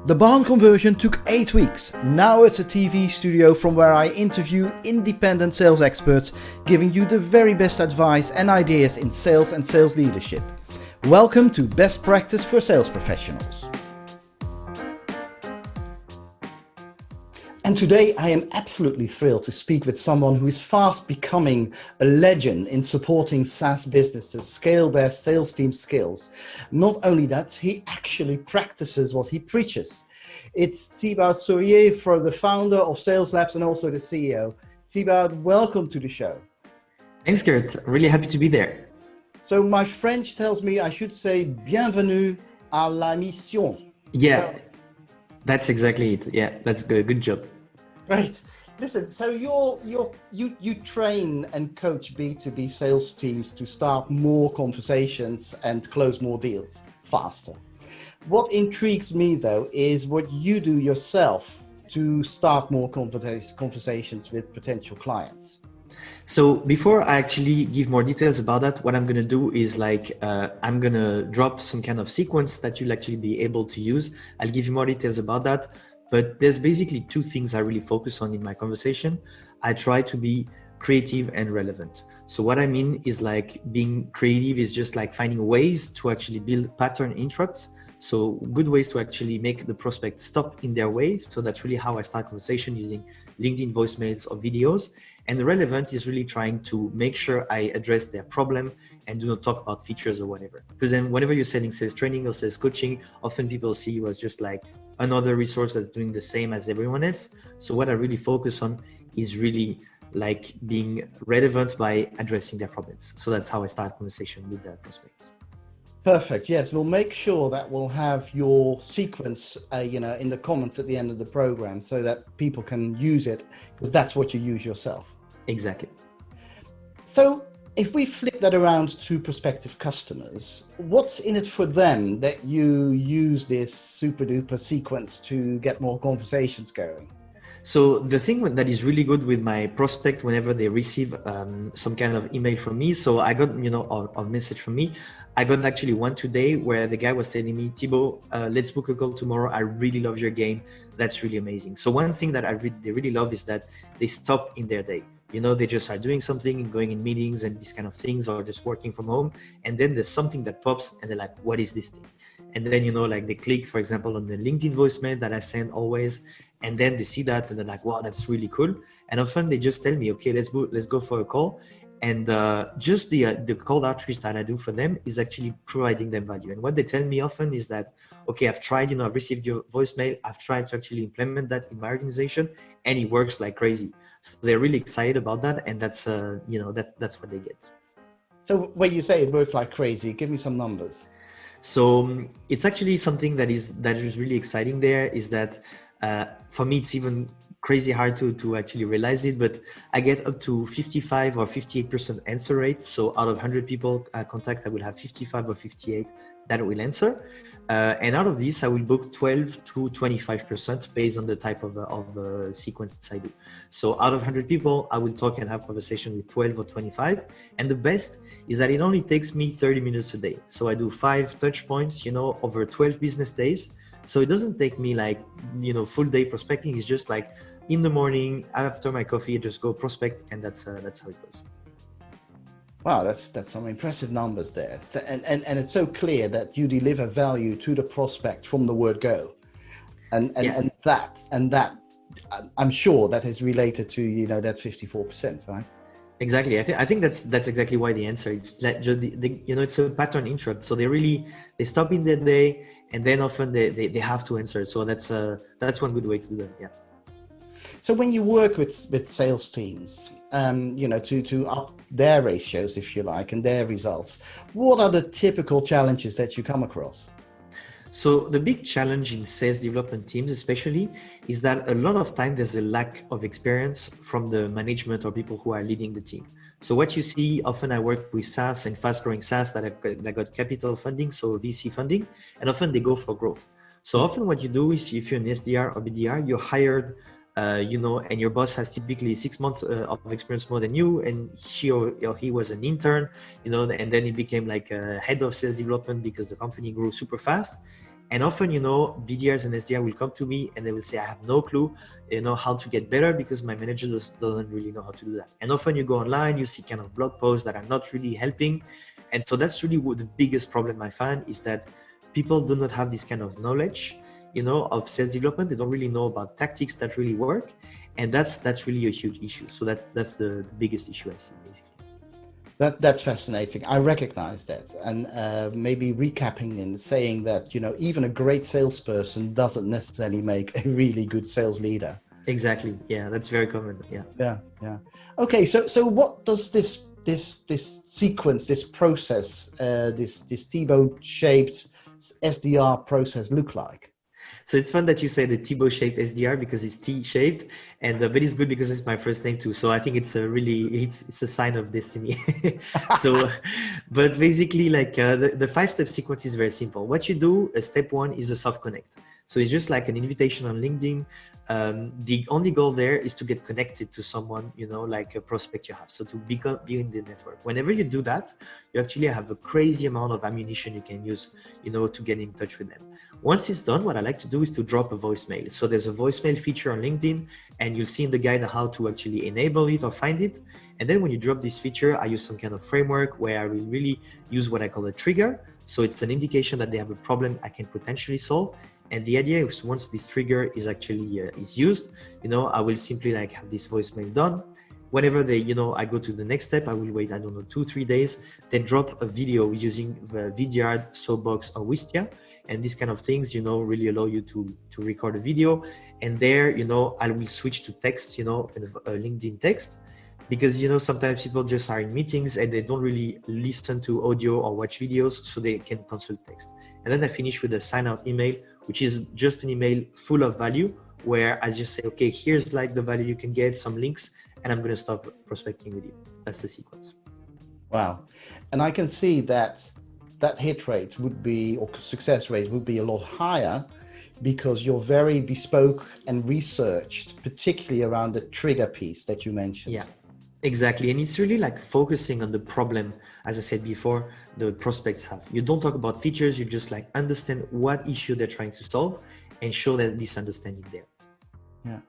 The barn conversion took 8 weeks. Now it's a TV studio from where I interview independent sales experts, giving you the very best advice and ideas in sales and sales leadership. Welcome to Best Practice for Sales Professionals. And today I am absolutely thrilled to speak with someone who is fast becoming a legend in supporting SaaS businesses scale their sales team skills. Not only that, he actually practices what he preaches. It's Thibaut Souyris, the founder of Sales Labs and also the CEO. Thibaut, welcome to the show. Thanks, Gert. Really happy to be there. So my French tells me I should say bienvenue à la mission. Yeah, that's exactly it. Yeah, that's good. Good job. Great. Listen, so you train and coach B2B sales teams to start more conversations and close more deals faster. What intrigues me though is what you do yourself to start more conversations with potential clients. So before I actually give more details about that, what I'm going to do is I'm going to drop some kind of sequence that you'll actually be able to use. I'll give you more details about that. But there's basically two things I really focus on in my conversation. I try to be creative and relevant. So what I mean is being creative is just finding ways to actually build pattern interrupts. So good ways to actually make the prospect stop in their way. So that's really how I start conversation using LinkedIn voicemails or videos. And the relevant is really trying to make sure I address their problem and do not talk about features or whatever. Because then whenever you're selling sales training or sales coaching, often people see you as just another resource that's doing the same as everyone else. So what I really focus on is really being relevant by addressing their problems. So that's how I start conversation with the prospects. Perfect. Yes, we'll make sure that we'll have your sequence, in the comments at the end of the program so that people can use it because that's what you use yourself. Exactly. So if we flip that around to prospective customers, what's in it for them that you use this super duper sequence to get more conversations going? So the thing that is really good with my prospect whenever they receive some kind of email from me, so I got, a message from me. I got actually one today where the guy was telling me, Thibaut, let's book a call tomorrow. I really love your game. That's really amazing. So one thing that they really love is that they stop in their day. They just are doing something and going in meetings and these kind of things or just working from home. And then there's something that pops and they're like, what is this thing? And then, they click, for example, on the LinkedIn voicemail that I send always. And then they see that and they're like, wow, that's really cool. And often they just tell me, okay, let's go for a call. And just the cold outreach that I do for them is actually providing them value. And what they tell me often is that, okay, I've tried, I've received your voicemail. I've tried to actually implement that in my organization and it works like crazy. So they're really excited about that. And that's what they get. So when you say it works like crazy, give me some numbers. So it's actually something that is really exciting there is that for me, it's even crazy hard to actually realize it, but I get up to 55 or 58% answer rate. So out of 100 people contact, I will have 55 or 58 that will answer. And out of this, I will book 12 to 25% based on the type of sequence I do. So out of 100 people, I will talk and have conversation with 12 or 25. And the best is that it only takes me 30 minutes a day. So I do 5 touch points, over 12 business days. So it doesn't take me full day prospecting. It's just in the morning after my coffee, I just go prospect, and that's how it goes. Wow, that's some impressive numbers there. So, and it's so clear that you deliver value to the prospect from the word go, and that I'm sure that is related to that 54%, right? Exactly. I think that's exactly why the answer is it's a pattern interrupt. So they stop in their day, and then often they have to answer. So that's one good way to do that. Yeah. So when you work with sales teams, to up their ratios, if you like, and their results, what are the typical challenges that you come across? So the big challenge in sales development teams especially is that a lot of time there's a lack of experience from the management or people who are leading the team. So what you see, often I work with SaaS and fast growing SaaS that got capital funding, so VC funding, and often they go for growth. So often what you do is if you're an SDR or BDR, you're hired and your boss has typically 6 months of experience more than you, and she or he was an intern, and then he became like a head of sales development because the company grew super fast. And often, BDRs and SDR will come to me and they will say, I have no clue, how to get better because my manager doesn't really know how to do that. And often you go online, you see kind of blog posts that are not really helping. And so that's really the biggest problem I find, is that people do not have this kind of knowledge, of sales development. They don't really know about tactics that really work. And that's really a huge issue. So that's the biggest issue I see, basically. That's fascinating. I recognize that. And maybe recapping and saying that, even a great salesperson doesn't necessarily make a really good sales leader. Exactly. Yeah, that's very common. Yeah. Yeah. Okay, so what does this sequence, this process, this Thibaut-shaped SDR process look like? So it's fun that you say the Thibaut-shaped SDR, because it's T-shaped, and but it's good because it's my first name too. So I think it's it's a sign of destiny. So, but basically, like the 5-step sequence is very simple. What you do, step 1 is a soft connect. So it's just like an invitation on LinkedIn. The only goal there is to get connected to someone, like a prospect you have. So to be in the network. Whenever you do that, you actually have a crazy amount of ammunition you can use, to get in touch with them. Once it's done, what I like to do is to drop a voicemail. So there's a voicemail feature on LinkedIn, and you'll see in the guide how to actually enable it or find it. And then when you drop this feature, I use some kind of framework where I will really use what I call a trigger. So it's an indication that they have a problem I can potentially solve. And the idea is, once this trigger is actually is used, I will simply like have this voicemail done. Whenever I go to the next step, I will wait, 2-3 days, then drop a video using Vidyard, Soapbox, or Wistia. And these kind of things, really allow you to record a video. And there, I will switch to text, a LinkedIn text, because, sometimes people just are in meetings and they don't really listen to audio or watch videos, so they can consult text. And then I finish with a sign out email, which is just an email full of value, where I just say, okay, here's like the value you can get, some links, and I'm going to start prospecting with you. That's the sequence. Wow. And I can see that hit rate would be, or success rate would be a lot higher, because you're very bespoke and researched, particularly around the trigger piece that you mentioned. Yeah, exactly. And it's really like focusing on the problem, as I said before, the prospects have. You don't talk about features, you just like understand what issue they're trying to solve and show that this understanding there. Yeah,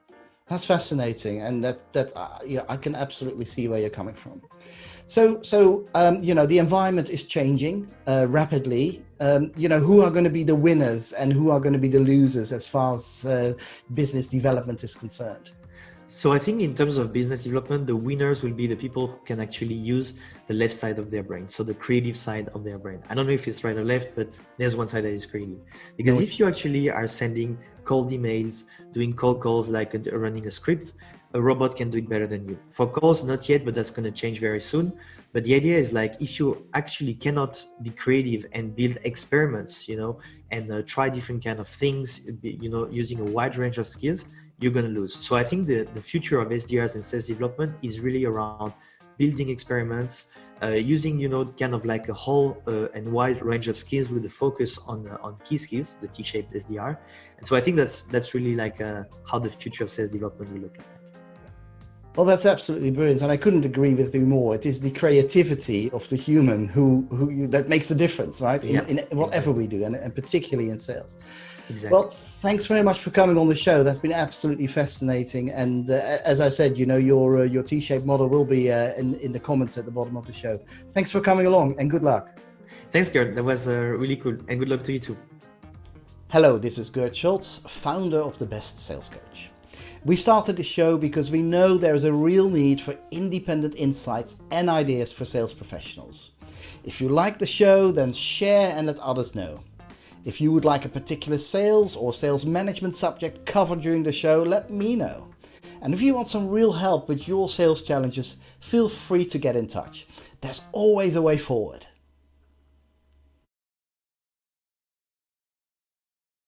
that's fascinating. And I can absolutely see where you're coming from. So the environment is changing rapidly. Who are going to be the winners and who are going to be the losers as far as business development is concerned? So I think in terms of business development, the winners will be the people who can actually use the left side of their brain. So the creative side of their brain. I don't know if it's right or left, but there's one side that is creative. Because if you actually are sending cold emails, doing cold calls, like running a script, a robot can do it better than you. For calls, not yet, but that's going to change very soon. But the idea is like, if you actually cannot be creative and build experiments, and try different kind of things, using a wide range of skills, you're going to lose. So I think the future of SDRs and sales development is really around building experiments, using, kind of like a whole and wide range of skills with the focus on key skills, the T-shaped SDR. And so I think that's really like how the future of sales development will look like. Well, that's absolutely brilliant, and I couldn't agree with you more. It is the creativity of the human who that makes the difference, right? In whatever we do, and particularly in sales. Exactly. Well, thanks very much for coming on the show. That's been absolutely fascinating. And as I said, your T-shaped model will be in the comments at the bottom of the show. Thanks for coming along, and good luck. Thanks, Gert. That was really cool, and good luck to you too. Hello, this is Gert Schultz, founder of The Best Sales Coach. We started the show because we know there is a real need for independent insights and ideas for sales professionals. If you like the show, then share and let others know. If you would like a particular sales or sales management subject covered during the show, let me know. And if you want some real help with your sales challenges, feel free to get in touch. There's always a way forward.